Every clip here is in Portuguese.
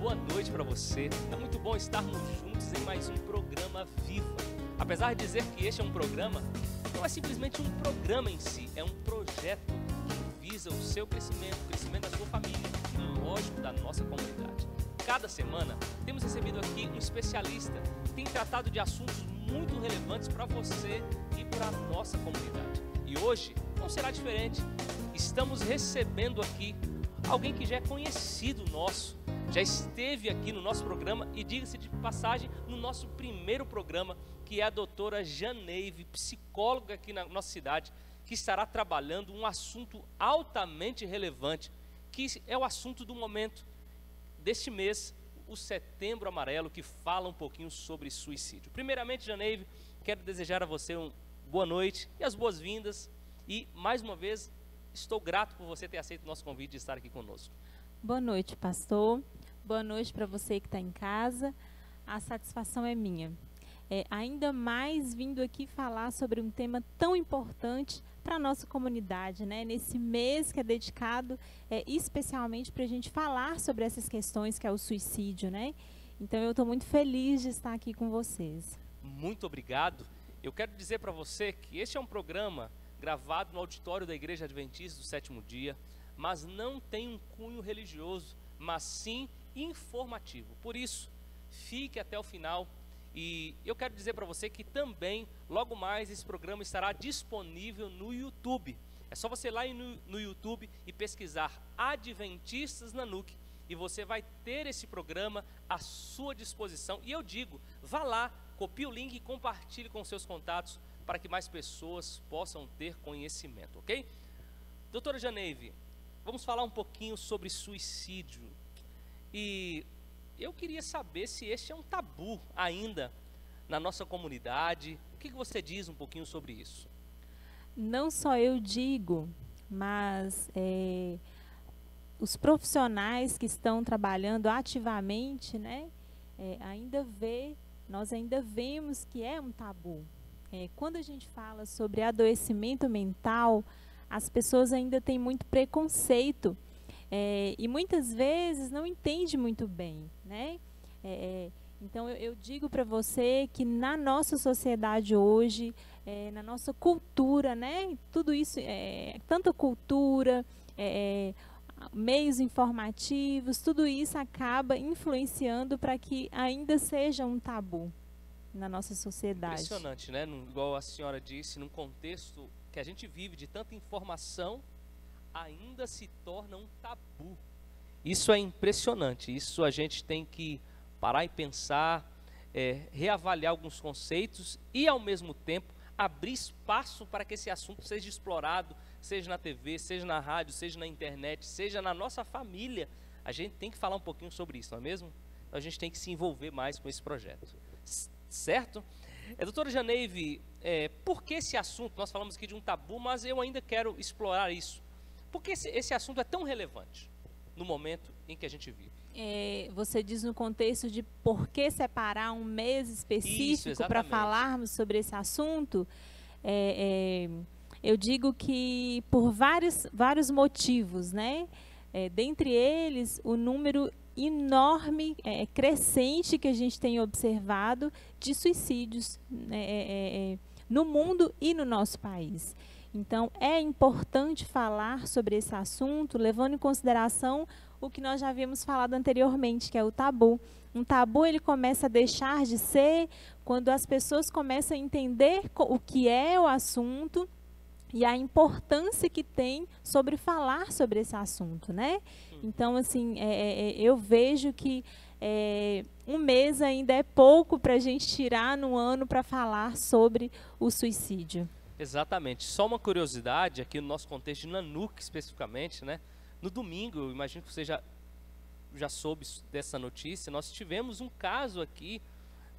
boa noite para você. É muito bom estarmos juntos em mais um programa Viva. Apesar de dizer que este é um programa, não é simplesmente um programa em si, é um projeto que visa o seu crescimento, o crescimento da sua família e, lógico, da nossa comunidade. Cada semana temos recebido aqui um especialista que tem tratado de assuntos muito relevantes para você e para a nossa comunidade. E hoje não será diferente. Estamos recebendo aqui alguém que já é conhecido nosso, já esteve aqui no nosso programa e, diga-se de passagem, no nosso primeiro programa, que é a doutora Janeive, psicóloga aqui na nossa cidade, que estará trabalhando um assunto altamente relevante, que é o assunto do momento deste mês, o Setembro Amarelo, que fala um pouquinho sobre suicídio. Primeiramente, Janeive, quero desejar a você uma boa noite e as boas-vindas. E, mais uma vez, estou grato por você ter aceito o nosso convite de estar aqui conosco. Boa noite, pastor. Boa noite para você que está em casa. A satisfação é minha. Ainda mais vindo aqui falar sobre um tema tão importante para a nossa comunidade, né? Nesse mês que é dedicado especialmente para a gente falar sobre essas questões, que é o suicídio, né? Então eu estou muito feliz de estar aqui com vocês. Muito obrigado. Eu quero dizer para você que este é um programa gravado no auditório da Igreja Adventista do Sétimo Dia, mas não tem um cunho religioso, mas sim informativo. Por isso, fique até o final. E eu quero dizer para você que também, logo mais, esse programa estará disponível no YouTube. É só você ir lá no YouTube e pesquisar Adventistas Nanuque, e você vai ter esse programa à sua disposição. E eu digo, vá lá, copie o link e compartilhe com seus contatos para que mais pessoas possam ter conhecimento, ok? Doutora Janeive, vamos falar um pouquinho sobre suicídio. E eu queria saber se este é um tabu ainda na nossa comunidade. O que você diz um pouquinho sobre isso? Não só eu digo, mas os profissionais que estão trabalhando ativamente, né, nós ainda vemos que é um tabu. Quando a gente fala sobre adoecimento mental, as pessoas ainda têm muito preconceito. E muitas vezes não entende muito bem, né? Então eu digo para você que na nossa sociedade hoje, na nossa cultura, né? Tudo isso, tanta cultura, meios informativos, tudo isso acaba influenciando para que ainda seja um tabu na nossa sociedade. Impressionante, né? Igual a senhora disse, num contexto que a gente vive de tanta informação, ainda se torna um tabu. Isso é impressionante. Isso a gente tem que parar e pensar, reavaliar alguns conceitos e, ao mesmo tempo, abrir espaço para que esse assunto seja explorado, seja na TV, seja na rádio, seja na internet, seja na nossa família. A gente tem que falar um pouquinho sobre isso, não é mesmo? Então, a gente tem que se envolver mais com esse projeto. Certo? Doutora Janeive, por que esse assunto? Nós falamos aqui de um tabu, mas eu ainda quero explorar isso. Por que esse assunto é tão relevante no momento em que a gente vive? Você diz no contexto de por que separar um mês específico para falarmos sobre esse assunto? Eu digo que por vários motivos, né? Dentre eles, o número enorme, crescente que a gente tem observado de suicídios no mundo e no nosso país. Então, é importante falar sobre esse assunto, levando em consideração o que nós já havíamos falado anteriormente, que é o tabu. Um tabu, ele começa a deixar de ser quando as pessoas começam a entender o que é o assunto e a importância que tem sobre falar sobre esse assunto, né? Então, assim, eu vejo que um mês ainda é pouco para a gente tirar no ano para falar sobre o suicídio. Exatamente. Só uma curiosidade aqui no nosso contexto de Nanuque especificamente, né? No domingo, eu imagino que você já soube dessa notícia, nós tivemos um caso aqui,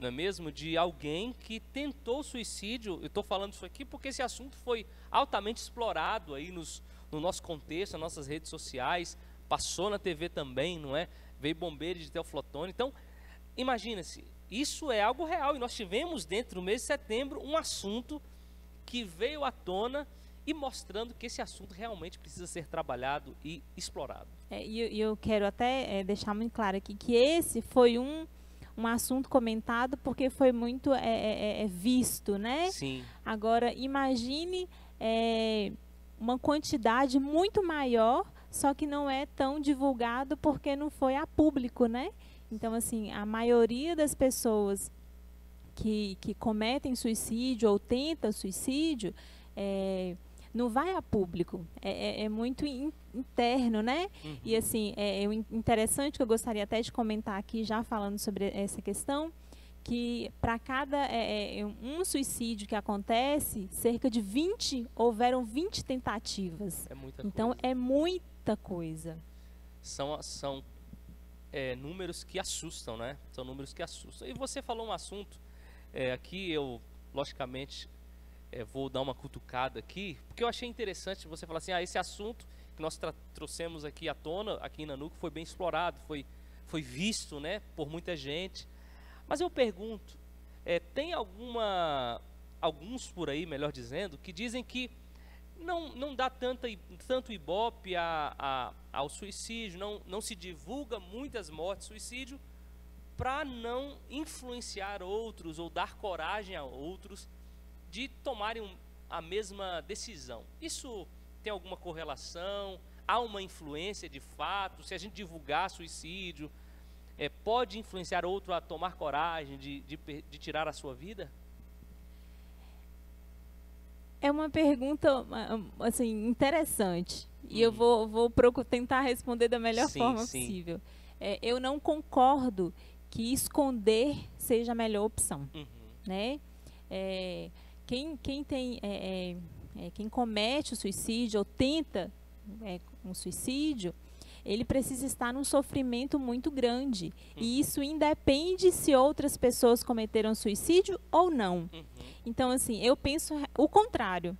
não é mesmo, de alguém que tentou suicídio. Eu estou falando isso aqui porque esse assunto foi altamente explorado aí no nosso contexto, nas nossas redes sociais, passou na TV também, não é? Veio bombeiro de Teoflotone. Então, imagina-se, isso é algo real e nós tivemos dentro do mês de setembro um assunto que veio à tona e mostrando que esse assunto realmente precisa ser trabalhado e explorado. E eu quero até deixar muito claro aqui que esse foi um assunto comentado porque foi muito visto, né? Sim. Agora, imagine uma quantidade muito maior, só que não é tão divulgado porque não foi a público, né? Então, assim, a maioria das pessoas que cometem suicídio ou tentam suicídio não vai a público, é muito interno, né? Uhum. E assim, interessante que eu gostaria até de comentar aqui, já falando sobre essa questão, que para cada um suicídio que acontece, cerca de 20, houveram 20 tentativas. É muita então, coisa. é muita coisa. São números que assustam, né? São números que assustam. E você falou um assunto, aqui eu, logicamente, vou dar uma cutucada aqui, porque eu achei interessante você falar assim, esse assunto que nós trouxemos aqui à tona, aqui na NUC, foi bem explorado, foi visto, né, por muita gente. Mas eu pergunto, tem alguns por aí, melhor dizendo, que dizem que não dá tanto ibope ao suicídio, não se divulga muitas mortes de suicídio para não influenciar outros ou dar coragem a outros de tomarem a mesma decisão. Isso tem alguma correlação? Há uma influência de fato? Se a gente divulgar suicídio, pode influenciar outro a tomar coragem de tirar a sua vida? É uma pergunta assim, interessante. E eu vou tentar responder da melhor forma possível. Eu não concordo que esconder seja a melhor opção. Né? Quem comete o suicídio ou tenta um suicídio, ele precisa estar num sofrimento muito grande. E isso independe se outras pessoas cometeram suicídio ou não. Então, assim, eu penso o contrário,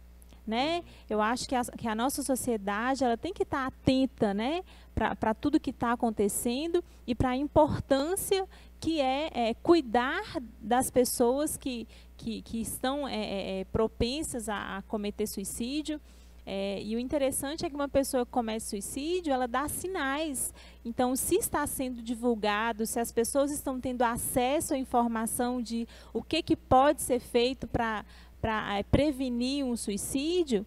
né? Eu acho que a nossa sociedade ela tem que estar atenta, né, para tudo que está acontecendo e para a importância que é cuidar das pessoas que estão propensas a cometer suicídio. E o interessante é que uma pessoa que comete suicídio, ela dá sinais. Então, se está sendo divulgado, se as pessoas estão tendo acesso à informação de o que pode ser feito para prevenir um suicídio,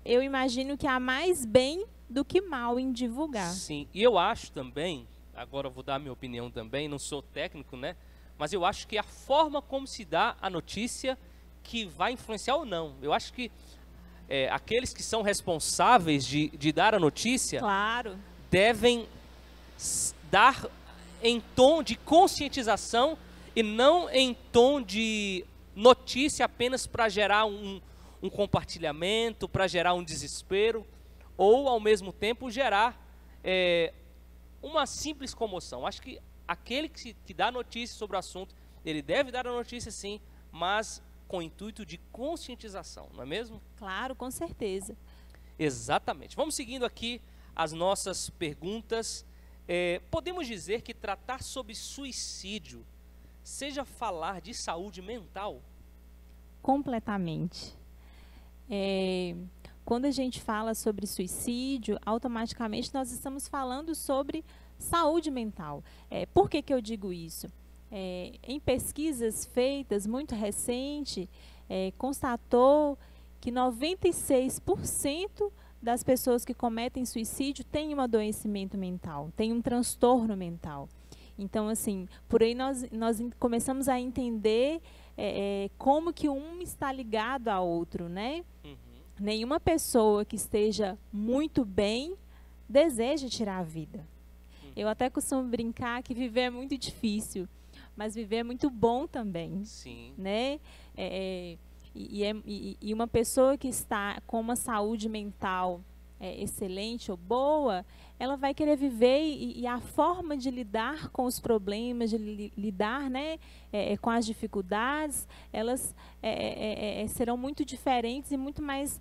eu imagino que há mais bem do que mal em divulgar. Sim, e eu acho também, agora eu vou dar a minha opinião também, não sou técnico, né? Mas eu acho que a forma como se dá a notícia que vai influenciar ou não. Eu acho que aqueles que são responsáveis de dar a notícia, claro, devem dar em tom de conscientização e não em tom de notícia apenas para gerar um compartilhamento, para gerar um desespero, ou ao mesmo tempo gerar uma simples comoção. Acho que aquele que dá notícia sobre o assunto, ele deve dar a notícia sim, mas com o intuito de conscientização, não é mesmo? Claro, com certeza. Exatamente. Vamos seguindo aqui as nossas perguntas. Podemos dizer que tratar sobre suicídio seja falar de saúde mental? Completamente. Quando a gente fala sobre suicídio, automaticamente nós estamos falando sobre saúde mental. Por que eu digo isso? Em pesquisas feitas muito recente, constatou que 96% das pessoas que cometem suicídio têm um adoecimento mental, têm um transtorno mental. Então, assim, por aí nós começamos a entender como que um está ligado ao outro, né? Nenhuma pessoa que esteja muito bem deseja tirar a vida. Eu até costumo brincar que viver é muito difícil, mas viver é muito bom também. Sim. Né? E uma pessoa que está com uma saúde mental excelente ou boa, ela vai querer viver e a forma de lidar com os problemas, de lidar, né, com as dificuldades, elas serão muito diferentes e muito mais,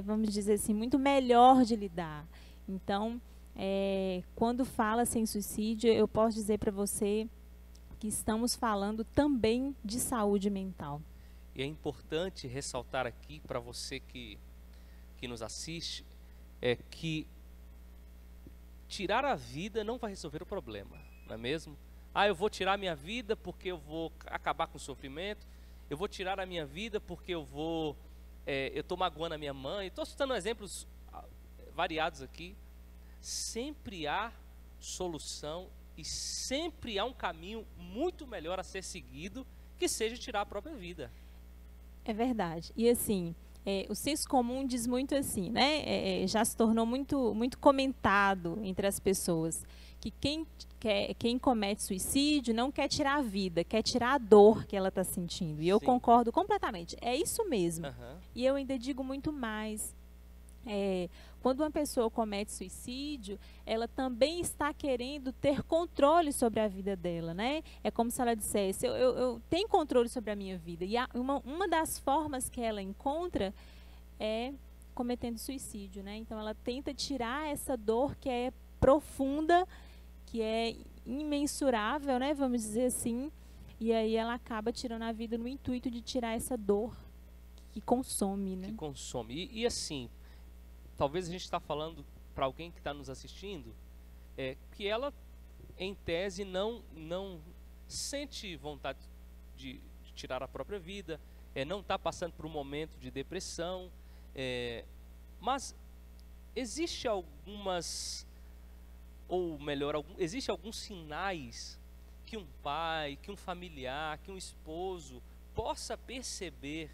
vamos dizer assim, muito melhor de lidar. Então, quando fala-se em suicídio, eu posso dizer para você que estamos falando também de saúde mental. E é importante ressaltar aqui para você que que nos assiste é que tirar a vida não vai resolver o problema, não é mesmo? Ah, eu vou tirar a minha vida porque eu vou acabar com o sofrimento, eu vou tirar a minha vida porque eu estou magoando a minha mãe. Estou citando exemplos variados aqui. Sempre há solução e sempre há um caminho muito melhor a ser seguido, que seja tirar a própria vida. É verdade. E assim, o senso comum diz muito assim, né? Já se tornou muito comentado entre as pessoas, que quem comete suicídio não quer tirar a vida, quer tirar a dor que ela está sentindo. E eu concordo completamente. É isso mesmo. E eu ainda digo muito mais. Quando uma pessoa comete suicídio, ela também está querendo ter controle sobre a vida dela, né? É como se ela dissesse, eu tenho controle sobre a minha vida. E uma das formas que ela encontra é cometendo suicídio, né? Então ela tenta tirar essa dor que é profunda, que é imensurável, né? Vamos dizer assim. E aí ela acaba tirando a vida no intuito de tirar essa dor que consome, né? Que consome. E assim, talvez a gente está falando para alguém que está nos assistindo, que ela, em tese, não sente vontade de tirar a própria vida, não está passando por um momento de depressão, mas existe existe alguns sinais que um pai, que um familiar, que um esposo possa perceber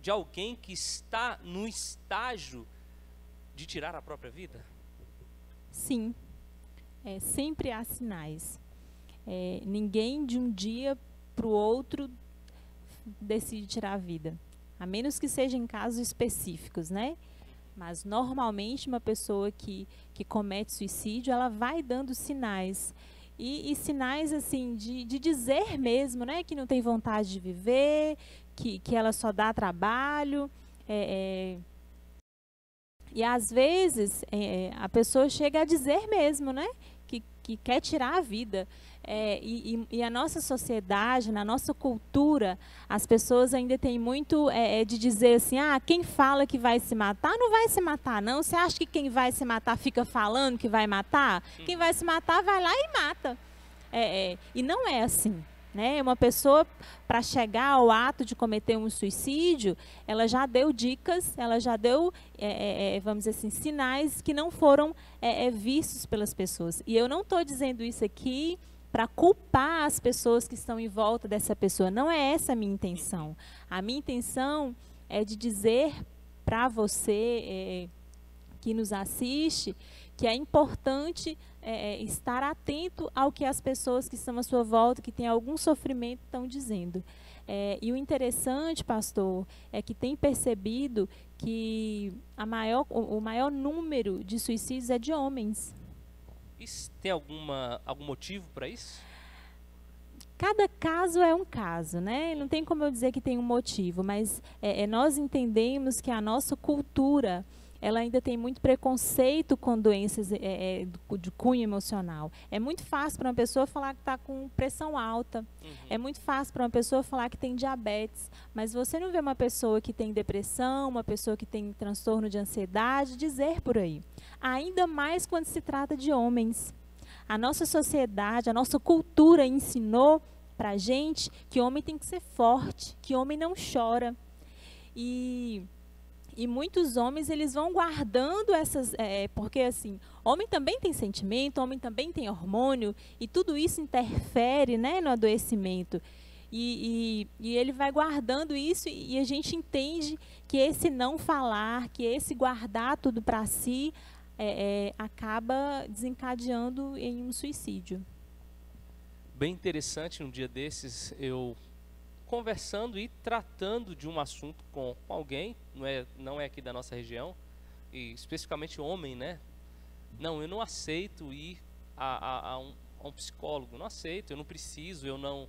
de alguém que está no estágio de tirar a própria vida? Sim, sempre há sinais. Ninguém de um dia para o outro decide tirar a vida, a menos que seja em casos específicos, né? Mas normalmente uma pessoa que comete suicídio, ela vai dando sinais. E sinais assim de dizer mesmo, né, que não tem vontade de viver, que ela só dá trabalho. E às vezes a pessoa chega a dizer mesmo, né, que quer tirar a vida. E a nossa sociedade, na nossa cultura, as pessoas ainda têm muito de dizer assim, quem fala que vai se matar, não vai se matar, não. Você acha que quem vai se matar fica falando que vai matar? Quem vai se matar vai lá e mata. E não é assim, né? Uma pessoa, para chegar ao ato de cometer um suicídio, ela já deu dicas, ela já deu, vamos dizer assim, sinais que não foram vistos pelas pessoas. E eu não estou dizendo isso aqui para culpar as pessoas que estão em volta dessa pessoa. Não é essa a minha intenção. A minha intenção é de dizer para você que nos assiste que é importante estar atento ao que as pessoas que estão à sua volta, que têm algum sofrimento, estão dizendo. E o interessante, pastor, é que tem percebido que o maior número de suicídios é de homens. Tem algum motivo para isso? Cada caso é um caso, né? Não tem como eu dizer que tem um motivo, mas nós entendemos que a nossa cultura, ela ainda tem muito preconceito com doenças de cunho emocional. É muito fácil para uma pessoa falar que está com pressão alta. É muito fácil para uma pessoa falar que tem diabetes. Mas você não vê uma pessoa que tem depressão, uma pessoa que tem transtorno de ansiedade, dizer por aí. Ainda mais quando se trata de homens. A nossa sociedade, a nossa cultura ensinou para a gente que homem tem que ser forte, que homem não chora. E muitos homens, eles vão guardando essas... porque, assim, homem também tem sentimento, homem também tem hormônio, e tudo isso interfere, né, no adoecimento. E ele vai guardando isso, e a gente entende que esse não falar, que esse guardar tudo para si, acaba desencadeando em um suicídio. Bem interessante, um dia desses, eu conversando e tratando de um assunto com alguém, não é aqui da nossa região, e especificamente homem, né? Não, eu não aceito ir a um psicólogo, não aceito, eu não preciso, eu não...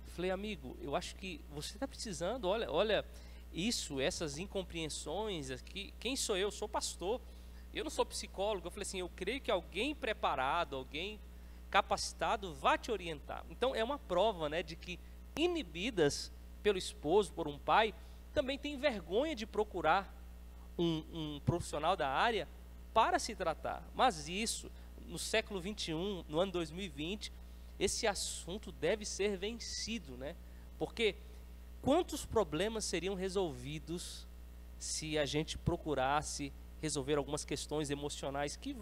Falei, amigo, eu acho que você está precisando, olha essas incompreensões aqui, quem sou eu? Sou pastor, eu não sou psicólogo. Eu falei assim, eu creio que alguém preparado, alguém capacitado vai te orientar. Então é uma prova, né, de que inibidas pelo esposo, por um pai, também tem vergonha de procurar um profissional da área para se tratar. Mas isso, no século XXI, no ano 2020, esse assunto deve ser vencido, né? Porque quantos problemas seriam resolvidos se a gente procurasse resolver algumas questões emocionais que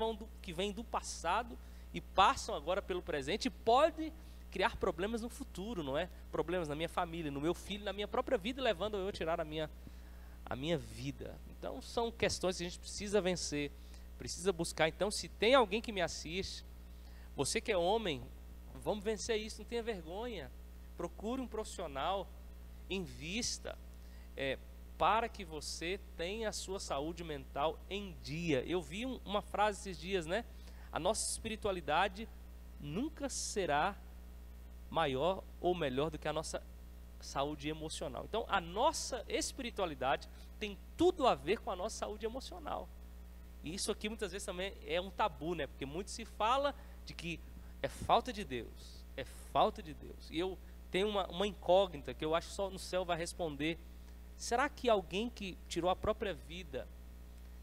vêm do passado e passam agora pelo presente e pode criar problemas no futuro, não é? Problemas na minha família, no meu filho, na minha própria vida, levando eu a tirar a minha vida. Então são questões que a gente precisa vencer, precisa buscar. Então, se tem alguém que me assiste, você que é homem, vamos vencer isso, não tenha vergonha. Procure um profissional, invista, para que você tenha a sua saúde mental em dia. Eu vi uma frase esses dias, né? A nossa espiritualidade nunca será maior ou melhor do que a nossa saúde emocional. Então, a nossa espiritualidade tem tudo a ver com a nossa saúde emocional. E isso aqui muitas vezes também é um tabu, né? Porque muito se fala de que é falta de Deus, é falta de Deus. E eu tenho uma incógnita que eu acho que só no céu vai responder. Será que alguém que tirou a própria vida,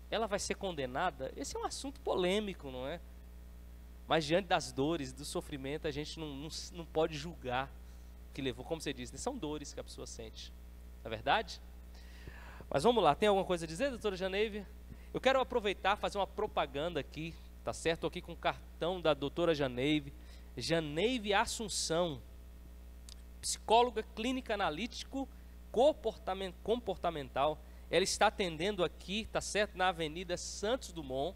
ela vai ser condenada? Esse é um assunto polêmico, não é? Mas diante das dores, do sofrimento, a gente não pode julgar o que levou, como você disse, são dores que a pessoa sente, não é verdade? Mas vamos lá, tem alguma coisa a dizer, doutora Janeive? Eu quero aproveitar, fazer uma propaganda aqui, tá certo? Estou aqui com o cartão da doutora Janeive, Janeive Assunção, psicóloga clínica analítico comportamental. Ela está atendendo aqui, tá certo? Na Avenida Santos Dumont.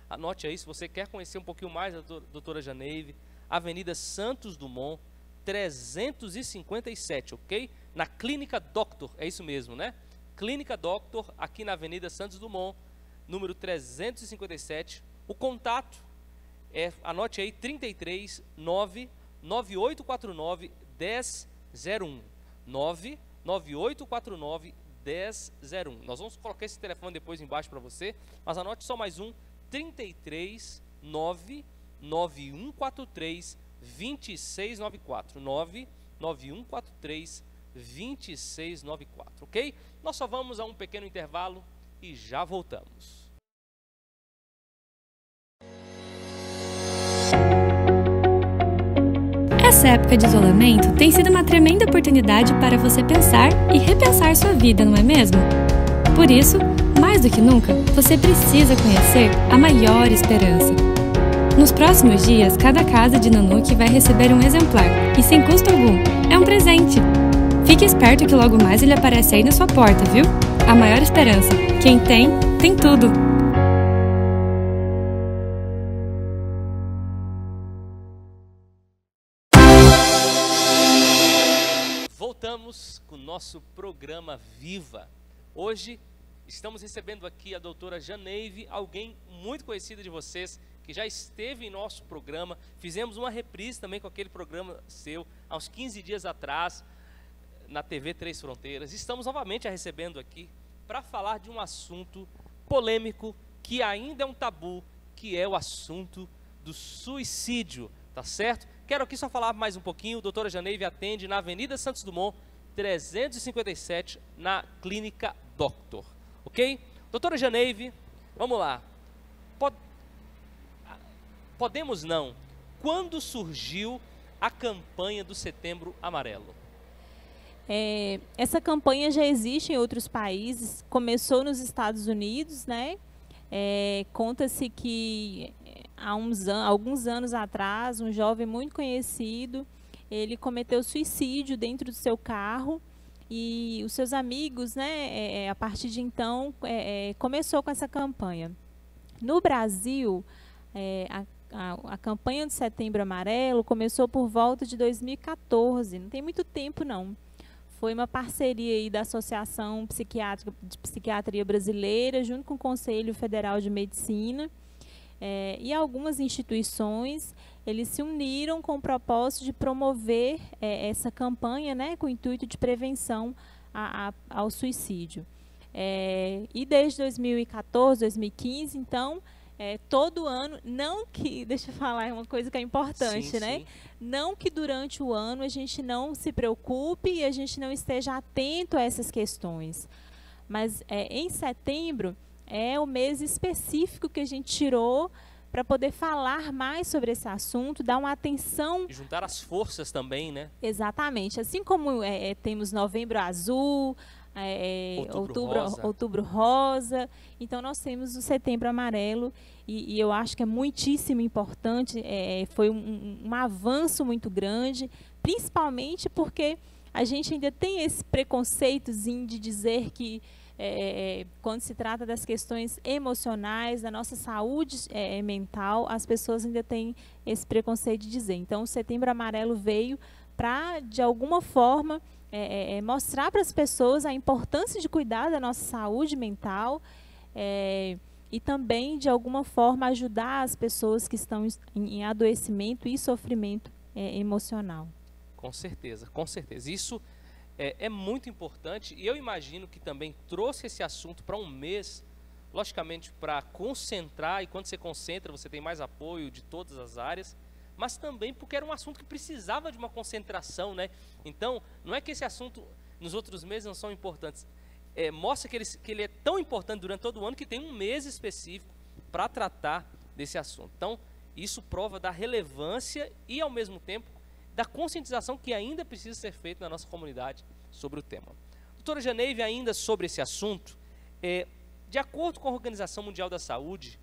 Anote aí, se você quer conhecer um pouquinho mais da doutora Janeive, Avenida Santos Dumont, 357, ok? Na Clínica Doctor, é isso mesmo, né? Clínica Doctor, aqui na Avenida Santos Dumont, número 357. O contato anote aí, 33 99849 1001. 99849 1001. Nós vamos colocar esse telefone depois embaixo para você, mas anote só mais um, 33 99143 2694. 99143 2694, ok? Nós só vamos a um pequeno intervalo e já voltamos. Essa época de isolamento tem sido uma tremenda oportunidade para você pensar e repensar sua vida, não é mesmo? Por isso, mais do que nunca, você precisa conhecer a maior esperança. Nos próximos dias, cada casa de Nanuque vai receber um exemplar, e sem custo algum. É um presente! Fique esperto que logo mais ele aparece aí na sua porta, viu? A maior esperança. Quem tem, tem tudo! Voltamos com o nosso programa Viva. Hoje estamos recebendo aqui a doutora Janeive, alguém muito conhecida de vocês, que já esteve em nosso programa. Fizemos uma reprise também com aquele programa seu, há uns 15 dias atrás, na TV Três Fronteiras. Estamos novamente a recebendo aqui para falar de um assunto polêmico, que ainda é um tabu, que é o assunto do suicídio, tá certo? Quero aqui só falar mais um pouquinho. Doutora Janeive atende na Avenida Santos Dumont, 357, na Clínica Doctor, ok? Doutora Janeive, vamos lá. Podemos não. Quando surgiu a campanha do Setembro Amarelo? Essa campanha já existe em outros países, começou nos Estados Unidos, né? Conta-se que há alguns anos atrás, um jovem muito conhecido, ele cometeu suicídio dentro do seu carro e os seus amigos, né, a partir de então, começou com essa campanha. No Brasil, a campanha do Setembro Amarelo começou por volta de 2014, não tem muito tempo não. Foi uma parceria aí da Associação de Psiquiatria Brasileira, junto com o Conselho Federal de Medicina, e algumas instituições, eles se uniram com o propósito de promover essa campanha, né, com o intuito de prevenção ao suicídio. E desde 2014, 2015, então, todo ano, não que, deixa eu falar uma coisa que é importante, Sim, né? sim. Não que durante o ano a gente não se preocupe e a gente não esteja atento a essas questões. Mas em setembro é o mês específico que a gente tirou para poder falar mais sobre esse assunto, dar uma atenção. E juntar as forças também, né? Exatamente. Assim como temos Novembro Azul, Outubro Rosa, então nós temos o Setembro Amarelo e eu acho que é muitíssimo importante, foi um avanço muito grande, principalmente porque a gente ainda tem esse preconceitozinho de dizer que quando se trata das questões emocionais, da nossa saúde mental, as pessoas ainda têm esse preconceito de dizer. Então, o Setembro Amarelo veio para, de alguma forma, mostrar para as pessoas a importância de cuidar da nossa saúde mental e também, de alguma forma, ajudar as pessoas que estão em adoecimento e sofrimento emocional. Com certeza, com certeza. Isso é muito importante e eu imagino que também trouxe esse assunto para um mês, logicamente para concentrar, e quando você concentra você tem mais apoio de todas as áreas, mas também porque era um assunto que precisava de uma concentração, né? Então, não é que esse assunto nos outros meses não são importantes, mostra que ele é tão importante durante todo o ano que tem um mês específico para tratar desse assunto. Então, isso prova da relevância e, ao mesmo tempo, da conscientização que ainda precisa ser feita na nossa comunidade sobre o tema. Doutora Janeive, ainda sobre esse assunto, de acordo com a Organização Mundial da Saúde,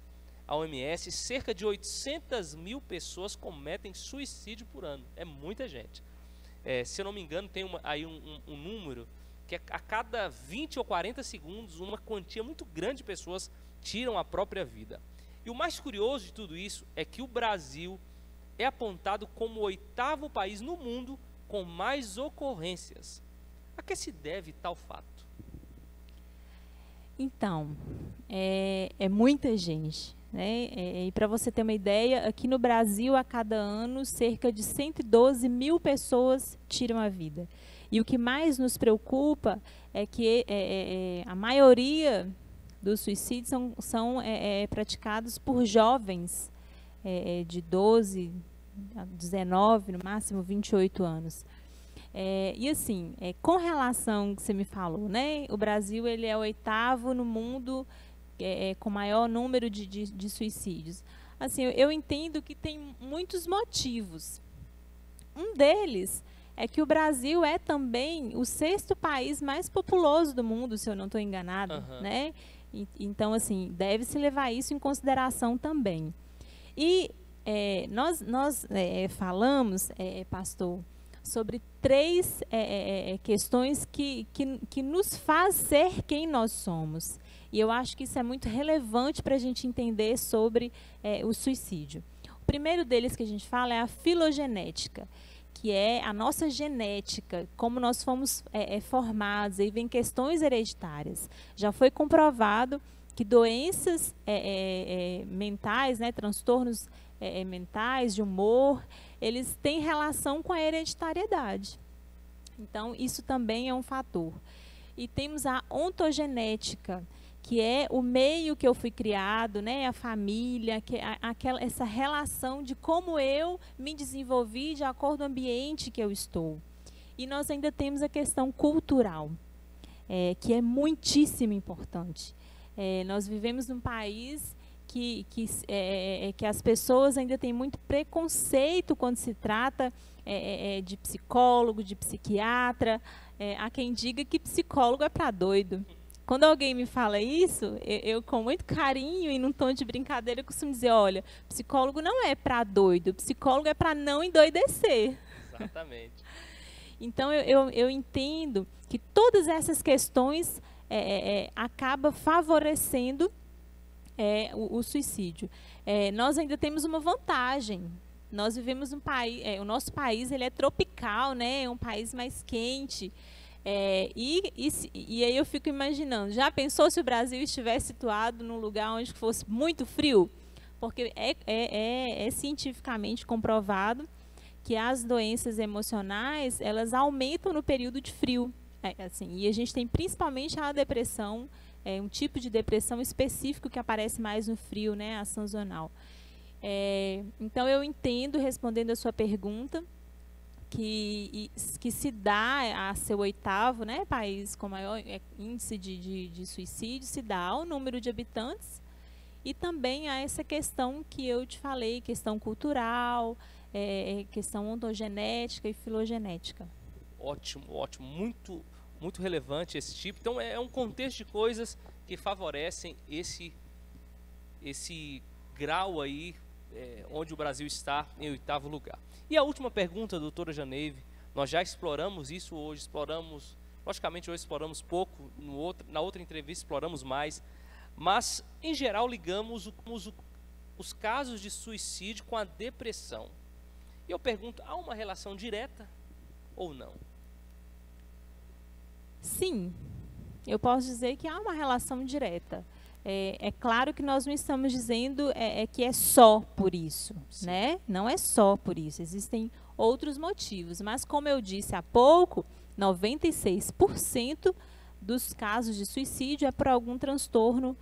a OMS, cerca de 800 mil pessoas cometem suicídio por ano. É muita gente. Se eu não me engano, tem aí um número que a cada 20 ou 40 segundos, uma quantia muito grande de pessoas tiram a própria vida. E o mais curioso de tudo isso é que o Brasil é apontado como o 8º país no mundo com mais ocorrências. A que se deve tal fato? Então, é muita gente, né? E para você ter uma ideia, aqui no Brasil, a cada ano, cerca de 112 mil pessoas tiram a vida. E o que mais nos preocupa é que a maioria dos suicídios são praticados por jovens de 12, 19, no máximo 28 anos. E assim, com relação ao que você me falou, né? O Brasil ele é o 8º no mundo com maior número de suicídios. Assim, eu entendo que tem muitos motivos. Um deles é que o Brasil é também o 6º país mais populoso do mundo, se eu não estou enganada, né? Então, assim, deve-se levar isso em consideração também. E nós falamos, pastor, sobre 3 questões que nos faz ser quem nós somos. E eu acho que isso é muito relevante para a gente entender sobre o suicídio. O primeiro deles que a gente fala é a filogenética, que é a nossa genética, como nós fomos formados, aí vem questões hereditárias. Já foi comprovado que doenças mentais, né, transtornos mentais, de humor, eles têm relação com a hereditariedade. Então, isso também é um fator. E temos a ontogenética, que é o meio que eu fui criado, né, a família, essa relação de como eu me desenvolvi de acordo com o ambiente que eu estou. E nós ainda temos a questão cultural, que é muitíssimo importante. Nós vivemos num país que as pessoas ainda têm muito preconceito quando se trata de psicólogo, de psiquiatra. Há quem diga que psicólogo é para doido. Quando alguém me fala isso, eu com muito carinho e num tom de brincadeira, eu costumo dizer, olha, psicólogo não é para doido, psicólogo é para não endoidecer. Exatamente. Então, eu entendo que todas essas questões acabam favorecendo o suicídio. Nós ainda temos uma vantagem. Nós vivemos num país, o nosso país ele é tropical, né? É um país mais quente. E aí eu fico imaginando, já pensou se o Brasil estivesse situado num lugar onde fosse muito frio? Porque é cientificamente comprovado que as doenças emocionais, elas aumentam no período de frio. Assim, e a gente tem principalmente a depressão um tipo de depressão específico que aparece mais no frio, né, a sazonal. Então, eu entendo, respondendo a sua pergunta, que se dá a seu 8º, né, país com maior índice de suicídio, se dá ao número de habitantes e também a essa questão que eu te falei, questão cultural, questão ontogenética e filogenética. Ótimo, ótimo, muito, muito relevante esse tipo. Então é um contexto de coisas que favorecem esse grau aí, onde o Brasil está em 8º lugar. E a última pergunta, doutora Janeive, nós já exploramos isso hoje, logicamente hoje exploramos pouco, na outra entrevista exploramos mais, mas em geral ligamos os casos de suicídio com a depressão. E eu pergunto, há uma relação direta ou não? Sim, eu posso dizer que há uma relação direta. É claro que nós não estamos dizendo que é só por isso, né? Não é só por isso, existem outros motivos. Mas, como eu disse há pouco, 96% dos casos de suicídio é por algum transtorno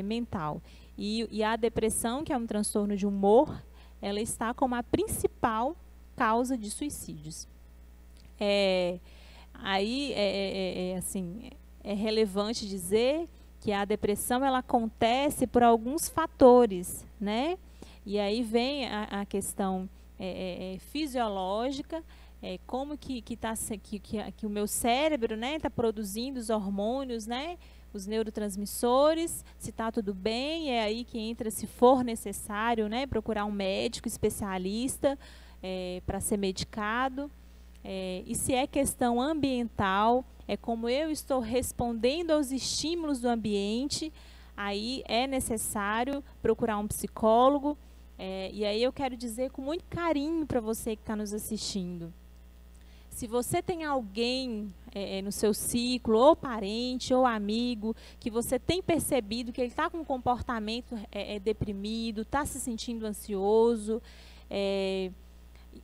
mental. E a depressão, que é um transtorno de humor, ela está como a principal causa de suicídios. Assim, é relevante dizer que a depressão ela acontece por alguns fatores, né? E aí vem a questão fisiológica, como que o meu cérebro, né, está produzindo os hormônios, né, os neurotransmissores, se está tudo bem, é aí que entra, se for necessário, né, procurar um médico especialista para ser medicado. E se é questão ambiental, é como eu estou respondendo aos estímulos do ambiente, aí é necessário procurar um psicólogo. E aí eu quero dizer com muito carinho para você que está nos assistindo. Se você tem alguém no seu ciclo, ou parente, ou amigo, que você tem percebido que ele está com um comportamento deprimido, está se sentindo ansioso,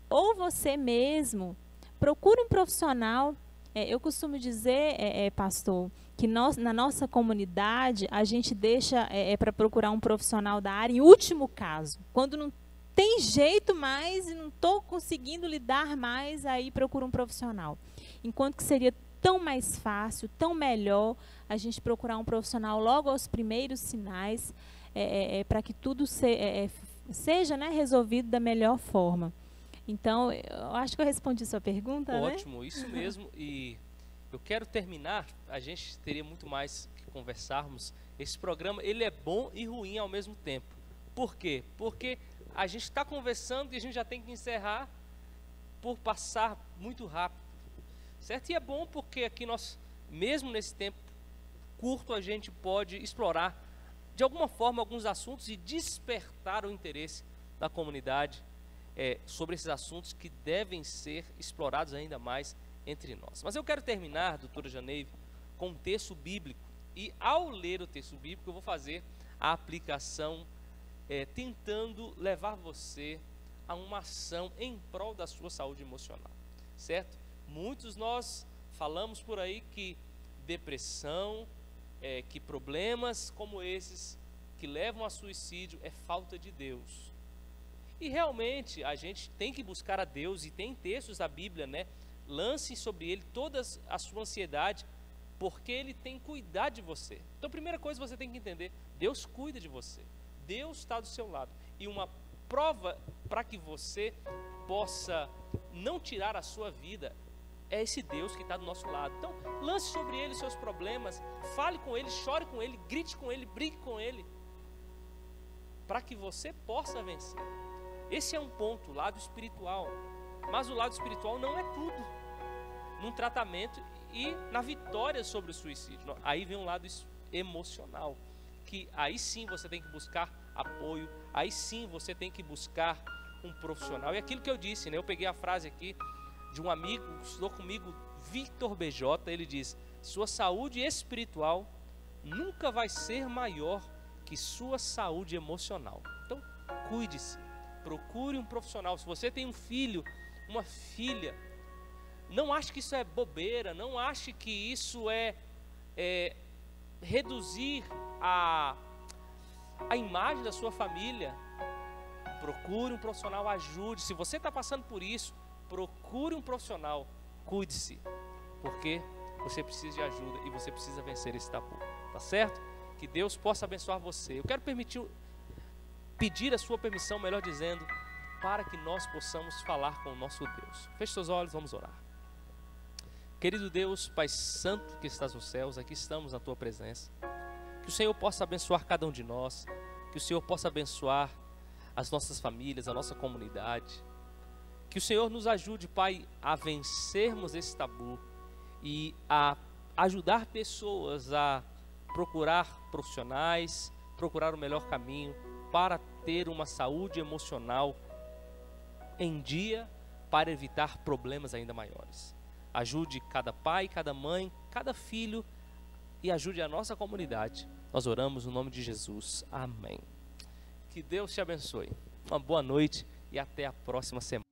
ou você mesmo, procure um profissional. Eu costumo dizer, pastor, que na nossa comunidade a gente deixa para procurar um profissional da área em último caso. Quando não tem jeito mais e não estou conseguindo lidar mais, aí procura um profissional. Enquanto que seria tão mais fácil, tão melhor a gente procurar um profissional logo aos primeiros sinais, para que tudo seja, né, resolvido da melhor forma. Então, eu acho que eu respondi sua pergunta, Ótimo, né? Isso mesmo. E eu quero terminar, a gente teria muito mais que conversarmos. Esse programa, ele é bom e ruim ao mesmo tempo. Por quê? Porque a gente está conversando e a gente já tem que encerrar por passar muito rápido, certo? E é bom porque aqui nós, mesmo nesse tempo curto, a gente pode explorar de alguma forma alguns assuntos e despertar o interesse da comunidade sobre esses assuntos que devem ser explorados ainda mais entre nós. Mas eu quero terminar, doutora Janeive, com um texto bíblico. E ao ler o texto bíblico, eu vou fazer a aplicação tentando levar você a uma ação em prol da sua saúde emocional, certo? Muitos nós falamos por aí que depressão, que problemas como esses que levam a suicídio é falta de Deus. E realmente a gente tem que buscar a Deus, e tem textos da Bíblia, né? Lance sobre Ele toda a sua ansiedade, porque Ele tem cuidado de você. Então, a primeira coisa que você tem que entender, Deus cuida de você. Deus está do seu lado. E uma prova para que você possa não tirar a sua vida é esse Deus que está do nosso lado. Então, lance sobre Ele os seus problemas, fale com Ele, chore com Ele, grite com Ele, brigue com Ele, para que você possa vencer. Esse é um ponto, o lado espiritual. Mas o lado espiritual não é tudo num tratamento e na vitória sobre o suicídio. Aí vem um lado emocional, que aí sim você tem que buscar apoio, aí sim você tem que buscar um profissional. E aquilo que eu disse, né? Eu peguei a frase aqui de um amigo que estudou comigo, Victor BJ, ele diz: sua saúde espiritual nunca vai ser maior que sua saúde emocional. Então, cuide-se, procure um profissional. Se você tem um filho, uma filha, não ache que isso é bobeira, não ache que isso é reduzir a imagem da sua família, procure um profissional, ajude. Se você está passando por isso, procure um profissional, cuide-se, porque você precisa de ajuda e você precisa vencer esse tabu, tá certo? Que Deus possa abençoar você. Eu quero pedir a sua permissão, melhor dizendo, para que nós possamos falar com o nosso Deus. Feche seus olhos, vamos orar. Querido Deus, Pai Santo que estás nos céus, aqui estamos na Tua presença. Que o Senhor possa abençoar cada um de nós, que o Senhor possa abençoar as nossas famílias, a nossa comunidade. Que o Senhor nos ajude, Pai, a vencermos esse tabu e a ajudar pessoas a procurar profissionais, procurar o melhor caminho para ter uma saúde emocional em dia, para evitar problemas ainda maiores. Ajude cada pai, cada mãe, cada filho e ajude a nossa comunidade. Nós oramos no nome de Jesus. Amém. Que Deus te abençoe. Uma boa noite e até a próxima semana.